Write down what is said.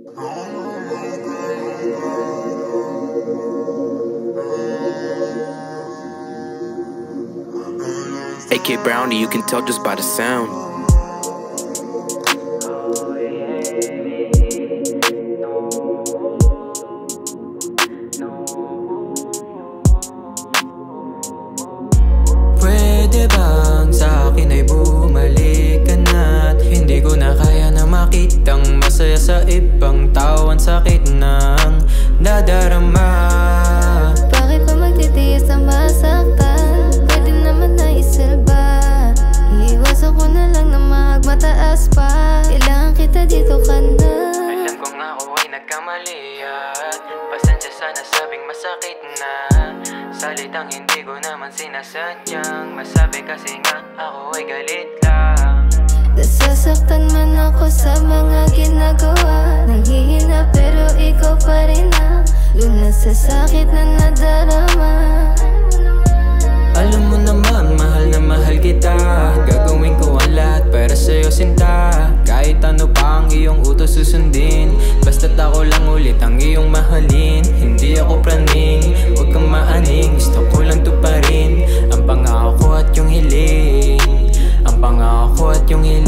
AK Brownie, you can tell just by the sound. Pwede bang sa akin ay bumalik ka na't hindi ko na kaya na makitang masaya sa ibang tao. Ang sakit ng nadarama. Bakit pa magtitiis na masaktan? Pwede naman na isalba. Iiwasan ko na lang na magmataas pa. Kailangan kita, dito ka na. Alam kong ako ay nagkamali at pasensya sa nasabing masakit na salitang hindi ko naman sinasadyang masabi, kasi nga ako ay galit lang. Nasasaktan man ako sa mga ginagawa. Nanghihina pero ikaw pa rin ang lunas sa sakit na nadarama. Alam mo naman, mahal na mahal kita. Gagawin ko ang lahat para sa'yo, sinta. Kahit ano pa ang iyong utos susundin, basta't ako lang ulit ang iyong mahalin. Hindi ako praning, huwag kang maaning. Gusto ko lang tuparin ang pangako at yung hiling. Ang pangako at yung hiling.